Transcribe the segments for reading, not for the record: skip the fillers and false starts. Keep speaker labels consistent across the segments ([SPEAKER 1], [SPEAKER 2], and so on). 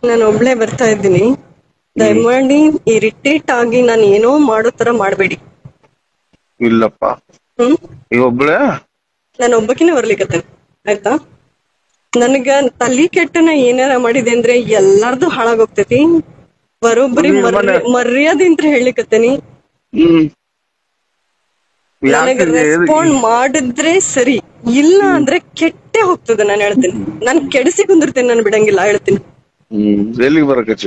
[SPEAKER 1] ನಾನು ಒಬ್ಳೆ ಬರ್ತಾ ಇದ್ದೀನಿ. ದಯಮಾಡಿ ಇರಿಟೇಟ್ ಆಗಿ ನಾನು ಏನೋ ಮಾಡೋ ತರ ಮಾಡಬೇಡಿ.
[SPEAKER 2] ಇಲ್ಲಪ್ಪ, ಈಗ ಒಬ್ಳೆ
[SPEAKER 1] ನಾನು ಒಬ್ಬಕಿನೇ ಬರ್ಲಿಕ್ಕತ್ತೇನೆ, ಆಯ್ತಾ? ನನಗ ತಲಿ ಕೆಟ್ಟನ ಏನಾರ ಮಾಡಿದೆ ಅಂದ್ರೆ ಎಲ್ಲಾರ್ದು ಹಾಳಾಗೋಗ್ತೈತಿ. ಬರೋಬ್ಬರಿ ಮರ್ಯಾದೆ ಅಂತ ಹೇಳಿಕತ್ತೇನಿ. ನನಗ ರೆಸ್ಪಾಂಡ್ ಮಾಡಿದ್ರೆ ಸರಿ, ಇಲ್ಲ ಅಂದ್ರೆ ಕೆಟ್ಟೆ ಹೋಗ್ತದೆ. ನಾನು ಹೇಳ್ತೀನಿ, ನಾನ್ ಕೆಡಿಸಿ ಕುಂದಿರ್ತೇನೆ, ನಾನು ಬಿಡಂಗಿಲ್ಲ, ಹೇಳ್ತೀನಿ.
[SPEAKER 2] ಎಲ್ಲಿಗೆ ಬರಕಚ್ಚ?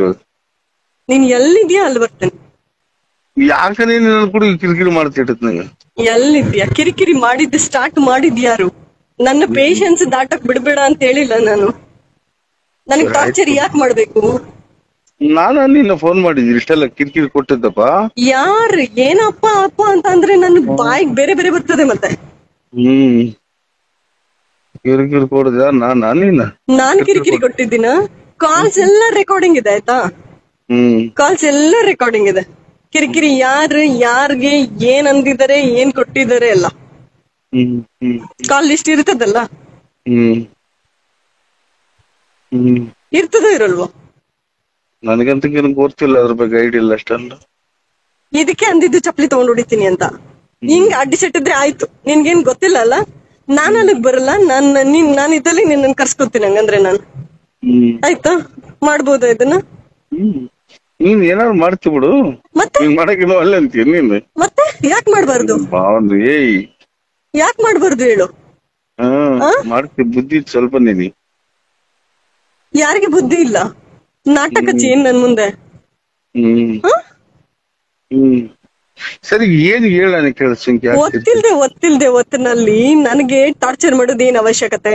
[SPEAKER 1] ನೀನ್ ಎಲ್ಲಿದ್ಯಾ ಅಲ್ಲಿ ಬರ್ತೇನೆ.
[SPEAKER 2] ಯಾಕ ನೀನ್ ಕೂಡ ಕಿರಿಕಿರಿ ಮಾಡ್ತಿಟ್ಟತ್ ನಂಗೆ?
[SPEAKER 1] ಎಲ್ಲಿದ್ಯಾ? ಕಿರಿಕಿರಿ ಮಾಡಿದ್ದು ಸ್ಟಾರ್ಟ್ ಮಾಡಿದ್ಯಾರು? ನನ್ನ ಪೇಶನ್ಸ್ ದಾಟಕ್ ಬಿಡ್ಬೇಡ ಅಂತ ಹೇಳಿಲ್ಲ ನಾನು. ನನಗ್ ಟಾರ್ಚರ್ ಯಾಕೆ ಮಾಡ್ಬೇಕು?
[SPEAKER 2] ನಾನು ನಿನ್ನ ಫೋನ್ ಮಾಡಿದ್ರಿ, ಇಷ್ಟೆಲ್ಲ ಕಿರಿಕಿರಿ ಕೊಟ್ಟಿದ್ದಪ್ಪ.
[SPEAKER 1] ಯಾರು ಏನಪ್ಪ ಅಪ್ಪ ಅಂತ ಅಂದ್ರೆ ನನ್ನ ಬಾಯಿಗೆ ಬೇರೆ ಬೇರೆ ಬರ್ತದೆ ಮತ್ತೆ.
[SPEAKER 2] ಕಿರಿಕಿರಿ ಕೊಡದ
[SPEAKER 1] ನಾನ್ ಕಿರಿಕಿರಿ ಕೊಟ್ಟಿದ್ದೀನ? ಕಾಲ್ಸ್ ಎಲ್ಲ ರೆಕಾರ್ಡಿಂಗ್ ಇದೆ, ಆಯ್ತಾ? ಕಾಲ್ಸ್ ಎಲ್ಲ ರೆಕಾರ್ಡಿಂಗ್ ಇದೆ. ಕಿರಿಕಿರಿ ಯಾರ್ಗೆ ಏನ್ ಅಂದಿದ್ದಾರೆ, ಏನ್ ಕೊಟ್ಟಿದ್ದಾರೆ ಎಲ್ಲ ಕಾಲ್ ಲಿಸ್ಟ್ ಇರ್ತದಲ್ಲ. ಇರ್ತದೋ ಇರಲ್ವೋ?
[SPEAKER 2] ನನಗಂತ ಗೊತ್ತಿಲ್ಲ, ಅದ್ರ ಬಗ್ಗೆ ಐಡಿಯಾ ಇಲ್ಲ ಅಷ್ಟಲ್ಲ.
[SPEAKER 1] ಇದಕ್ಕೆ ಅಂದಿದ್ದು ಚಪ್ಪಲಿ ತಗೊಂಡ್ ಹೊಡಿತೀನಿ ಅಂತ. ಹಿಂಗ್ ಅಡ್ಡಿ ಸೆಟ್ಟಿದ್ರೆ ಆಯ್ತು. ನಿನ್ಗೇನ್ ಗೊತ್ತಿಲ್ಲ ಅಲ್ಲ, ನಾನ್ ಅಲ್ಲಿಗ್ ಬರಲ್ಲ. ನಾನ್ ಇದ್ದಲ್ಲಿ ನಿನ್ನ ಕರ್ಸ್ಕೊತೀನಿ. ಹಂಗಂದ್ರೆ ನಾನು ಆಯ್ತಾ, ಮಾಡ್ಬೋದಾ ಇದನ್ನ?
[SPEAKER 2] ನೀನ್ ಏನಾದ್ರು ಮಾಡ್ತಿ ಬಿಡು, ಮತ್ತೆ ಮಾಡಕ್ಕೆ ಅಲ್ಲ ಅಂತೀಯ ನೀನ್.
[SPEAKER 1] ಮತ್ತೆ ಯಾಕೆ ಮಾಡ್ಬಾರ್ದು? ಯಾಕೆ ಮಾಡ್ಬಾರ್ದು ಹೇಳು?
[SPEAKER 2] ಮಾಡ್ತಿ, ಬುದ್ಧಿ ಸ್ವಲ್ಪ ನೀನಿ.
[SPEAKER 1] ಯಾರಿಗೆ ಬುದ್ಧಿ ಇಲ್ಲ? ನಾಟಕ ಏನ್ ನನ್ ಮುಂದೆ?
[SPEAKER 2] ಸರಿ, ಏನ್ ಹೇಳ
[SPEAKER 1] ಒತ್ತಿಲ್ದೆ ಒತ್ತಿನಲ್ಲಿ ನನಗೆ ಟಾರ್ಚರ್ ಮಾಡೋದು ಏನ್ ಅವಶ್ಯಕತೆ?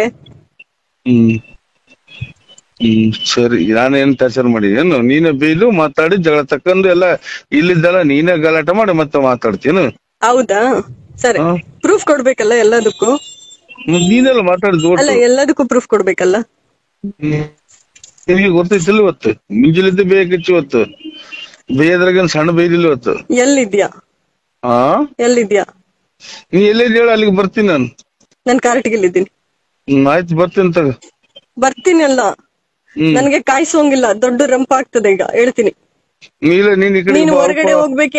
[SPEAKER 2] ಸರಿ, ನಾನೇನ್ ಟಾರ್ಚರ್ ಮಾಡಿದೇನು? ನೀನೇ ಬೈಲು ಮಾತಾಡಿ ಜಗಳ ತಕೊಂಡು ಎಲ್ಲ ಇಲ್ಲಿದ್ದಲ್ಲ ನೀನೇ ಗಲಾಟೆ ಮಾಡಿ ಮತ್ತೆ ಮಾತಾಡ್ತೀನು?
[SPEAKER 1] ಹೌದಾ? ಸರಿ, ಪ್ರೂಫ್ ಕೊಡ್ಬೇಕಲ್ಲ ಎಲ್ಲದಕ್ಕೂ.
[SPEAKER 2] ನೀನೆಲ್ಲ ಮಾತಾಡಿದ್
[SPEAKER 1] ಅಲ್ಲ, ಎಲ್ಲದಕ್ಕೂ ಪ್ರೂಫ್ ಕೊಡ್ಬೇಕಲ್ಲ.
[SPEAKER 2] ನಿಮಗೆ ಗೊತ್ತೈತಿಲ್ಲ ಇವತ್ತು ಮುಂಜಾನಿದ್ದ ಬೇಕಿತ್ತು. ಇವತ್ತು ಬೇಯದ್ರಾಗ ಸಣ್ಣ ಬೈದಿಲ್ಲ ಇವತ್ತು.
[SPEAKER 1] ಎಲ್ಲಿದ್ಯಾ?
[SPEAKER 2] ನೀ ಎಲ್ಲಿದ್ದ ಹೇಳ, ಅಲ್ಲಿಗೆ ಬರ್ತೀನಿ ನಾನು.
[SPEAKER 1] ನನ್ ಕಾರಟಿಗಿಲ್ಲಿದ್ದೀನಿ.
[SPEAKER 2] ಆಯ್ತು, ಬರ್ತೀನಿ ತಗ.
[SPEAKER 1] ಬರ್ತೀನಿ ಅಲ್ಲ, ನನ್ಗೆ ಕಾಯಿಸೋಂಗಿಲ್ಲ. ದೊಡ್ಡ ರಂಪ ಆಗ್ತದೆ ಈಗ, ಹೇಳ್ತೀನಿ. ನೀನು ಹೊರಗಡೆ ಹೋಗ್ಬೇಕು.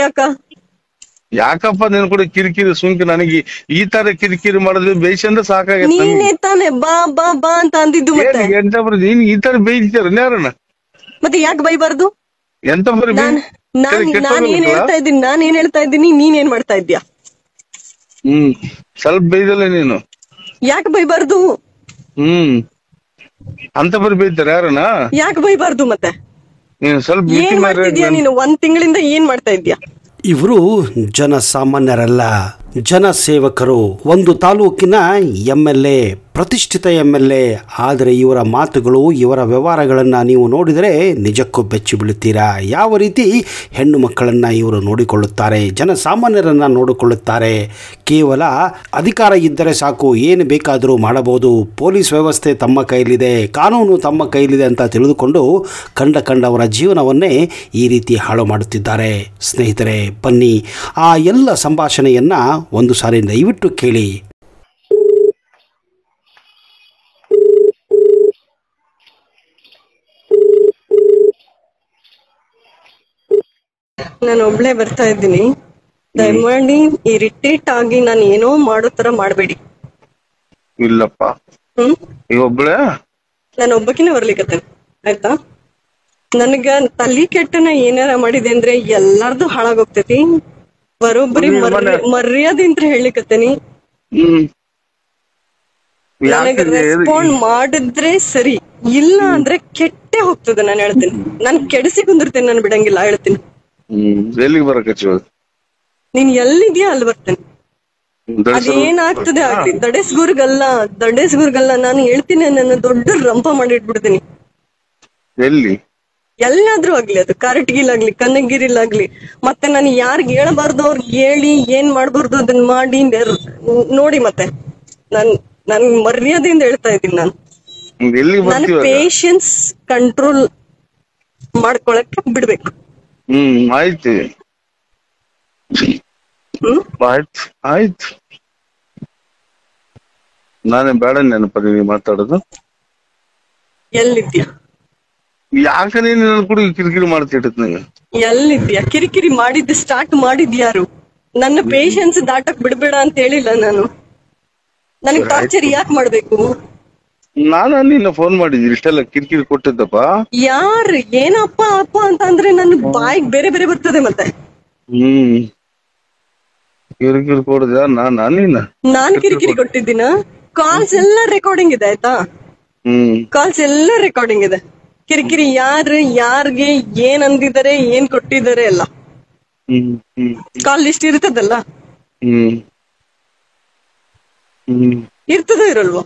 [SPEAKER 2] ಯಾಕಪ್ಪ ನೀನ್ ಕೂಡ ಕಿರಿಕಿರಿ ಸುಂಕಿ? ನನಗೆ ಈ ತರ ಕಿರಿಕಿರಿ ಮಾಡಿದ್ರೆ ಬೇಯಿಸಂದ್ರೆ ಸಾಕಾಗತ್ತೆ.
[SPEAKER 1] ನೀನೇ ತಾನೆ ಬಾ ಬಾ ಬಾ ಅಂತ ಅಂದಿದ್ದು.
[SPEAKER 2] ನೀನ್ ಈ ತರ ಬೇಯ್ತಾರ ಯಾರನ್ನ?
[SPEAKER 1] ಮತ್ತೆ ಯಾಕೆ ಬೈಬಾರ್ದು?
[SPEAKER 2] ಎಂತ
[SPEAKER 1] ನಾನ್ ಏನ್ ಹೇಳ್ತಾ ಇದ್ದೀನಿ, ನೀನ್ ಏನ್ ಮಾಡ್ತಾ ಇದ್ಯಾ?
[SPEAKER 2] ಸ್ವಲ್ಪ ಬೈದಲ್ಲ ನೀನು.
[SPEAKER 1] ಯಾಕೆ ಬೈಬಾರ್ದು?
[SPEAKER 2] ಅಂತ ಬರೀ ಬೈತಾರ ಯಾರನ್ನ?
[SPEAKER 1] ಯಾಕೆ ಬೈಬಾರ್ದು? ಮತ್ತೆ
[SPEAKER 2] ನೀನು ಸ್ವಲ್ಪ
[SPEAKER 1] ಏನ್ ಮಾಡ್ತಿದ್ಯಾ ನೀನು? 1 ತಿಂಗಳಿಂದ ಏನ್ ಮಾಡ್ತಾ ಇದ್ಯಾ?
[SPEAKER 3] ಇವರು ಜನಸಾಮಾನ್ಯರಲ್ಲ, ಜನಸೇವಕರು. ಒಂದು ತಾಲೂಕಿನ MLA, ಪ್ರತಿಷ್ಠಿತ MLA. ಆದರೆ ಇವರ ಮಾತುಗಳು, ಇವರ ವ್ಯವಹಾರಗಳನ್ನು ನೀವು ನೋಡಿದರೆ ನಿಜಕ್ಕೂ ಬೆಚ್ಚಿ ಬೀಳುತ್ತೀರಾ. ಯಾವ ರೀತಿ ಹೆಣ್ಣು ಮಕ್ಕಳನ್ನು ಇವರು ನೋಡಿಕೊಳ್ಳುತ್ತಾರೆ, ಜನಸಾಮಾನ್ಯರನ್ನು ನೋಡಿಕೊಳ್ಳುತ್ತಾರೆ. ಕೇವಲ ಅಧಿಕಾರ ಇದ್ದರೆ ಸಾಕು, ಏನು ಬೇಕಾದರೂ ಮಾಡಬಹುದು, ಪೊಲೀಸ್ ವ್ಯವಸ್ಥೆ ತಮ್ಮ ಕೈಲಿದೆ, ಕಾನೂನು ತಮ್ಮ ಕೈಲಿದೆ ಅಂತ ತಿಳಿದುಕೊಂಡು ಕಂಡವರ ಜೀವನವನ್ನೇ ಈ ರೀತಿ ಹಾಳು ಮಾಡುತ್ತಿದ್ದಾರೆ. ಸ್ನೇಹಿತರೆ, ಬನ್ನಿ ಆ ಎಲ್ಲ ಸಂಭಾಷಣೆಯನ್ನು ಒಂದು ಸಾರಿ ದಯವಿಟ್ಟು ಕೇಳಿ.
[SPEAKER 1] ನಾನು ಒಬ್ಳೆ ಬರ್ತಾ ಇದ್ದೀನಿ. ದಯಮಾಡಿ ಇರಿಟೇಟ್ ಆಗಿ ನಾನು ಏನೋ ಮಾಡೋ ತರ ಮಾಡಬೇಡಿ.
[SPEAKER 2] ಇಲ್ಲಪ್ಪ, ಈಗ ಒಬ್ಳೆ
[SPEAKER 1] ನಾನು ಒಬ್ಬಕಿನೇ ಬರ್ಲಿಕ್ಕತ್ತೇನೆ, ಆಯ್ತಾ? ನನಗ ತಲಿ ಕೆಟ್ಟನ ಏನಾರ ಮಾಡಿದೆ ಅಂದ್ರೆ ಎಲ್ಲಾರ್ದು ಹಾಳಾಗೋಗ್ತೈತಿ. ಬರೋಬ್ಬರಿ ಮರ್ಯಾದೆ ಅಂತ ಹೇಳಿಕತ್ತೇನಿ. ನನಗ ರೆಸ್ಪಾಂಡ್ ಮಾಡಿದ್ರೆ ಸರಿ, ಇಲ್ಲ ಅಂದ್ರೆ ಕೆಟ್ಟೆ ಹೋಗ್ತದೆ. ನಾನು ಹೇಳ್ತೀನಿ, ನಾನ್ ಕೆಡಿಸಿ ಕುಂದಿರ್ತೇನೆ, ನಾನು ಬಿಡಂಗಿಲ್ಲ, ಹೇಳ್ತೀನಿ.
[SPEAKER 2] ಎಲ್ಲಿಗೆ ಬರಕಚ್ಚ?
[SPEAKER 1] ನೀನ್ ಎಲ್ಲಿದ್ಯಾ ಅಲ್ಲಿ ಬರ್ತೇನೆ. ಅದೇನಾಗ್ತದೆ ಆಗ್ಲಿ, ದಡೇಸ್ಗುರ್ಗಲ್ಲ. ನಾನು ಹೇಳ್ತೀನಿ, ನನ್ನ ದೊಡ್ಡ ರಂಪ ಮಾಡಿ ಇಟ್ಬಿಡ್ತೀನಿ. ಎಲ್ಲಾದ್ರೂ ಆಗ್ಲಿ, ಅದು ಕಾರಟಗಿಲಾಗ್ಲಿ, ಕನಗಿರಿಲಾಗ್ಲಿ. ಮತ್ತೆ ನಾನು ಯಾರ್ಗ್ ಹೇಳಬಾರ್ದು ಅವ್ರಿಗೆ ಹೇಳಿ, ಏನ್ ಮಾಡ್ಬಾರ್ದು ಅದನ್ನ ಮಾಡಿ ನೋಡಿ. ಮತ್ತೆ ನನ್ ಮರ್ಯಾದೆಯಿಂದ ಹೇಳ್ತಾ ಇದ್ದೀನಿ. ನನ್ನ ಪೇಶನ್ಸ್ ಕಂಟ್ರೋಲ್ ಮಾಡ್ಕೊಳಕ್ಕೆ ಬಿಡ್ಬೇಕು.
[SPEAKER 2] ಆಯ್ತು ಆಯ್ತು, ನಾನೇ ಬೇಡ ನೆನಪ ನೀವು ಮಾತಾಡೋದು.
[SPEAKER 1] ಎಲ್ಲಿದ್ಯಾ?
[SPEAKER 2] ಯಾಕ ನೀನ್ ನನ್ ಕೂಡ ಕಿರಿಕಿರಿ ಮಾಡ್ತಿಟ್ಟತ್ ನಂಗೆ.
[SPEAKER 1] ಎಲ್ಲಿದ್ಯಾ? ಕಿರಿಕಿರಿ ಮಾಡಿದ್ದು ಸ್ಟಾರ್ಟ್ ಮಾಡಿದ್ಯಾರು? ನನ್ನ ಪೇಶನ್ಸ್ ದಾಟಕ್ ಬಿಡ್ಬೇಡ ಅಂತ ಹೇಳಿಲ್ಲ ನಾನು. ನನಗ್ ಟಾರ್ಚರ್ ಯಾಕೆ ಮಾಡ್ಬೇಕು?
[SPEAKER 2] ನಾನು ನಿನ್ನ ಫೋನ್ ಮಾಡಿದ್ರಿ ಇಷ್ಟೆಲ್ಲ ಕಿರಿಕಿರಿ ಕೊಟ್ಟಿದ್ದಪ್ಪ.
[SPEAKER 1] ಯಾರು ಏನಪ್ಪ ಅಪ್ಪ ಅಂತ ಅಂದ್ರೆ ನನ್ನ ಬಾಯಿಗೆ ಬೇರೆ ಬೇರೆ ಬರ್ತದೆ ಮತ್ತೆ.
[SPEAKER 2] ಕಿರಿಕಿರಿ ಕೊಡದ
[SPEAKER 1] ನಾನ್ ಕಿರಿಕಿರಿ ಕೊಟ್ಟಿದ್ದೀನ? ಕಾಲ್ಸ್ ಎಲ್ಲ ರೆಕಾರ್ಡಿಂಗ್ ಇದೆ ಆಯ್ತಾ? ಕಾಲ್ಸ್ ಎಲ್ಲ ರೆಕಾರ್ಡಿಂಗ್ ಇದೆ. ಕಿರಿಕಿರಿ ಯಾರ್ಗೆ ಏನ್ ಅಂದಿದ್ದಾರೆ, ಏನ್ ಕೊಟ್ಟಿದ್ದಾರೆ ಎಲ್ಲ ಕಾಲ್ ಲಿಸ್ಟ್ ಇರ್ತದಲ್ಲ. ಇರ್ತದ ಇರಲ್ವಾ?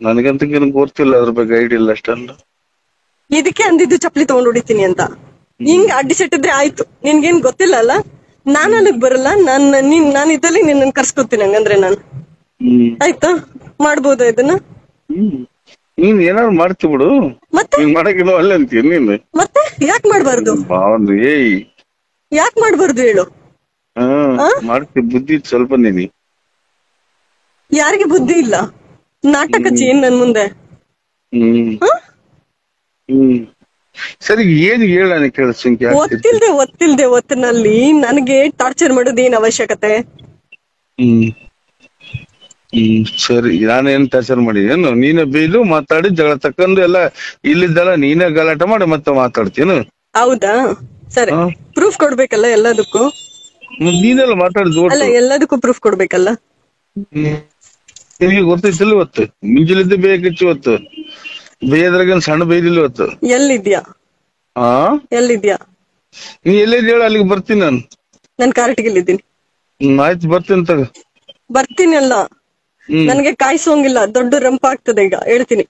[SPEAKER 2] ನನಗಂತ ಗೊತ್ತಿಲ್ಲ ಅದ್ರ ಬಗ್ಗೆ ಐಡಿಯಾ ಇಲ್ಲ ಅಷ್ಟಲ್ಲ.
[SPEAKER 1] ಇದಕ್ಕೆ ಅಂದಿದ್ದು ಚಪ್ಲಿ ತಗೊಂಡ್ ಹೊಡಿತೀನಿ ಅಂತ. ಹಿಂಗ್ ಅಡ್ಡಿಸಿಟ್ಟಿದ್ರೆ ಆಯ್ತು. ನಿನ್ಗೇನ್ ಗೊತ್ತಿಲ್ಲ ಅಲ್ಲ? ನಾನ್ ಅಲ್ಲಿಗ್ ಬರಲ್ಲ. ನಾನ್ ಇದ್ದಲ್ಲಿ ನಿನ್ನ ಕರ್ಸ್ಕೊತೀನಿ. ಹಂಗಂದ್ರೆ ನಾನು ಆಯ್ತಾ ಮಾಡ್ಬೋದಾ ಇದನ್ನ?
[SPEAKER 2] ನೀನ್ ಏನಾದ್ರು ಮಾಡ್ತಿ ಬಿಡು.
[SPEAKER 1] ಮತ್ತೆ
[SPEAKER 2] ಮಾಡಕ್ಕೆ ಅಲ್ಲ ಅಂತೀಯ ನೀನು.
[SPEAKER 1] ಮತ್ತೆ ಯಾಕೆ ಮಾಡ್ಬಾರ್ದು? ಯಾಕೆ ಮಾಡ್ಬಾರ್ದು ಹೇಳು?
[SPEAKER 2] ಮಾಡ್ತಿ, ಬುದ್ಧಿ ಸ್ವಲ್ಪ ನೀನಿ.
[SPEAKER 1] ಯಾರಿಗೆ ಬುದ್ಧಿ ಇಲ್ಲ? ನಾಟಕ ಏನ್ ನನ್ ಮುಂದೆ?
[SPEAKER 2] ಸರಿ ಏನ್ ಹೇಳ
[SPEAKER 1] ಒತ್ತಿಲ್ದೆ ಒತ್ತಿನಲ್ಲಿ ನನಗೆ ಟಾರ್ಚರ್ ಮಾಡೋದು ಏನ್ ಅವಶ್ಯಕತೆ?
[SPEAKER 2] ಸರಿ, ನಾನೇನ್ ಟಾರ್ಚರ್ ಮಾಡಿದೇನು? ನೀನೇ ಬೈಲು ಮಾತಾಡಿ ಜಗಳ ತಕೊಂಡು ಎಲ್ಲ ಇಲ್ಲಿದ್ದಲ್ಲ ನೀನೇ ಗಲಾಟೆ ಮಾಡಿ ಮತ್ತೆ ಮಾತಾಡ್ತೀನು.
[SPEAKER 1] ಹೌದಾ? ಸರಿ, ಪ್ರೂಫ್ ಕೊಡ್ಬೇಕಲ್ಲ ಎಲ್ಲದಕ್ಕೂ.
[SPEAKER 2] ನೀನೆಲ್ಲ ಮಾತಾಡಿದ್
[SPEAKER 1] ಅಲ್ಲ, ಎಲ್ಲದಕ್ಕೂ ಪ್ರೂಫ್ ಕೊಡ್ಬೇಕಲ್ಲ.
[SPEAKER 2] ನಿಮಗೆ ಗೊತ್ತೈತಿಲ್ಲ ಇವತ್ತು ಮುಂಜಾನಿದ್ದ ಬೇಕಿತ್ತು. ಇವತ್ತು ಬೇಯದ್ರಾಗ ಸಣ್ಣ ಬೈದಿಲ್ಲ ಇವತ್ತು.
[SPEAKER 1] ಎಲ್ಲಿದ್ಯಾ? ಎಲ್ಲಿದ್ಯಾ?
[SPEAKER 2] ನೀ ಎಲ್ಲಿದ್ ಹೇಳ, ಅಲ್ಲಿಗೆ ಬರ್ತೀನಿ ನಾನು.
[SPEAKER 1] ನನ್ ಕಾರ್ಟಿಗಿಲ್ಲಿದ್ದೀನಿ.
[SPEAKER 2] ಆಯ್ತು, ಬರ್ತೀನಿ ತಗ.
[SPEAKER 1] ಬರ್ತೀನಿ ಅಲ್ಲ, ನನ್ಗೆ ಕಾಯಿಸೋಂಗಿಲ್ಲ. ದೊಡ್ಡ ರಂಪ ಆಗ್ತದೆ ಈಗ, ಹೇಳ್ತೀನಿ.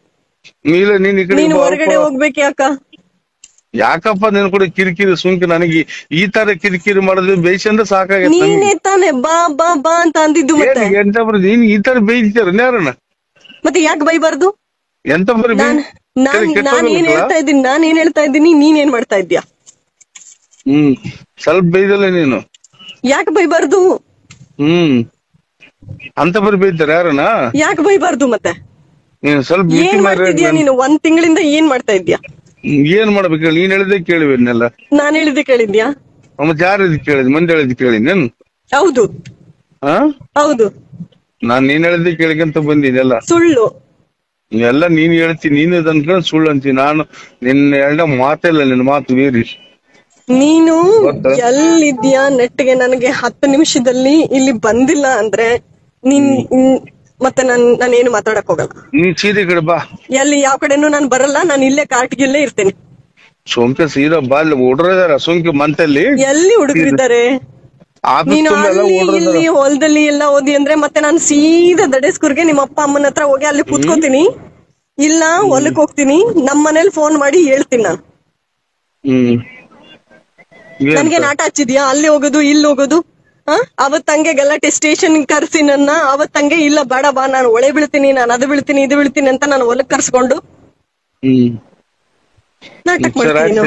[SPEAKER 1] ನೀನು ಹೊರಗಡೆ ಹೋಗ್ಬೇಕು.
[SPEAKER 2] ಯಾಕಪ್ಪ ನೀನ್ ಕೂಡ ಕಿರಿಕಿರಿ ಸುಂಕಿ ನನಗೆ ಈ ತರ ಕಿರಿಕಿರಿ ಮಾಡೋದು ಬೇಯಿಸಂದ್ರೆ ಸಾಕಾಗೈತೆ.
[SPEAKER 1] ನೀನೇ ತಾನೆ ಬಾ ಬಾ ಬಾ ಅಂತ ಅಂದಿದ್ದು.
[SPEAKER 2] ಎಂತ ಬರೀ ನೀನ್ ಈ ತರ ಬೇಯ್ತಾರ ಯಾರನ್ನ?
[SPEAKER 1] ಮತ್ತೆ ಯಾಕೆ ಬೈಬಾರ್ದು?
[SPEAKER 2] ಎಂತ ಬರೀ
[SPEAKER 1] ನಾನ್ ಏನ್ ಹೇಳ್ತಾ ಇದ್ದೀನಿ, ನೀನ್ ಏನ್ ಮಾಡ್ತಾ ಇದ್ಯಾ?
[SPEAKER 2] ಸ್ವಲ್ಪ ಬೈದಲ್ಲ ನೀನು.
[SPEAKER 1] ಯಾಕೆ ಬೈಬಾರ್ದು?
[SPEAKER 2] ಅಂತ ಬರೀ ಬೈತಾರ ಯಾರನ್ನ?
[SPEAKER 1] ಯಾಕೆ ಬೈಬಾರ್ದು? ಮತ್ತೆ
[SPEAKER 2] ನೀನು ಸ್ವಲ್ಪ
[SPEAKER 1] ಏನ್ ಮಾಡ್ತಿದ್ಯಾ ನೀನು? 1 ತಿಂಗಳಿಂದ ಏನ್ ಮಾಡ್ತಾ ಇದ್ಯಾ?
[SPEAKER 2] ಏನ್ ಮಾಡ್ಬೇಕು? ನೀನ್ ಹೇಳಿದ್ರೆ ಕೇಳಿವೆನ್ನೆಲ್ಲ.
[SPEAKER 1] ನಾನ್ ಹೇಳಿದ್ದೆ ಕೇಳಿದ್ಯಾ?
[SPEAKER 2] ಮತ್ತೆ ಯಾರು ಕೇಳಿದ್? ಮಂದಿ ಹೇಳಿದ್ ಕೇಳಿದ್ ನಾನು.
[SPEAKER 1] ಹೌದು ಹೌದು,
[SPEAKER 2] ನಾನ್ ನೀನ್ ಹೇಳಿದ್ದೆ ಕೇಳಿಕಂತ ಬಂದಿದ್ದೆಲ್ಲ
[SPEAKER 1] ಸುಳ್ಳು
[SPEAKER 2] ಎಲ್ಲ ನೀನ್ ಹೇಳ್ತೀನಿ. ನೀನು ಅನ್ಕೊಂಡು ಸುಳ್ಳು ಅಂತೀನಿ. ನಾನು ನಿನ್ನ ಎರಡ ಮಾತಿಲ್ಲ, ನಿನ್ನ ಮಾತು ಬೇರೆ.
[SPEAKER 1] ನೀನು ಎಲ್ಲಿದ್ಯಾ? ನೆಟ್ಟಿಗೆ ನನಗೆ 10 ನಿಮಿಷದಲ್ಲಿ ಇಲ್ಲಿ ಬಂದಿಲ್ಲ ಅಂದ್ರೆ ನೀನ್ ಮತ್ತೆ ನಾನೇನು ಮಾತಾಡಕ್ ಹೋಗಲ್ಲ.
[SPEAKER 2] ನೀನ್ ಸೀರೆ ಕಡೆ ಬಾ.
[SPEAKER 1] ಎಲ್ಲಿ ಯಾವ ಕಡೆನೂ ನಾನು ಬರಲ್ಲ. ನಾನು ಇಲ್ಲೇ ಕಾರ್ಟಿಗಿಲ್ಲೇ ಇರ್ತೇನೆ.
[SPEAKER 2] ಸೋಂಕೆ ಸೀದಾ ಬಾ. ಅಲ್ಲಿ ಹುಡುಗರಿದಾರ ಸೋಂಕೆ ಮಂತಲ್ಲಿ.
[SPEAKER 1] ಎಲ್ಲಿ ಹುಡುಗರಿದ್ದಾರೆ? ನೀನು ಇಲ್ಲಿ ಹೊಲದಲ್ಲಿ ಎಲ್ಲ ಓದಿ ಅಂದ್ರೆ ಮತ್ತೆ ನಾನು ಸೀದಾ ದಡೇಸ್ಕೂರ್ಗೆ ನಿಮ್ಮ ಅಪ್ಪ ಅಮ್ಮನ ಹತ್ರ ಹೋಗಿ ಅಲ್ಲಿ ಕೂತ್ಕೋತೀನಿ. ಇಲ್ಲ ಹೊಲಕ್ ಹೋಗ್ತೀನಿ. ನಮ್ಮ ಮನೇಲಿ ಫೋನ್ ಮಾಡಿ ಹೇಳ್ತೀನಿ ನಾನು. ನನ್ಗೆ ನಾಟ ಹಚ್ಚಿದ್ಯಾ? ಅಲ್ಲಿ ಹೋಗೋದು ಇಲ್ಲಿ ಹೋಗೋದು. ಅವತ್ತಂಗೆ ಗಲಾಟೆ ಸ್ಟೇಷನ್ ಕರ್ಸಿ ನನ್ನ. ಅವತ್ತಂಗೆ ಇಲ್ಲ ಬೇಡ ಬಾ, ನಾನು ಒಳೆ ಬೀಳ್ತೀನಿ, ನಾನು ಅದು ಬೀಳ್ತೀನಿ ಇದು ಬೀಳ್ತೀನಿ ಅಂತ ನಾನು ಹೊಲಕ್ ಕರ್ಸ್ಕೊಂಡು ನಾಟಕ ಮಾಡ್ತೀನಿ.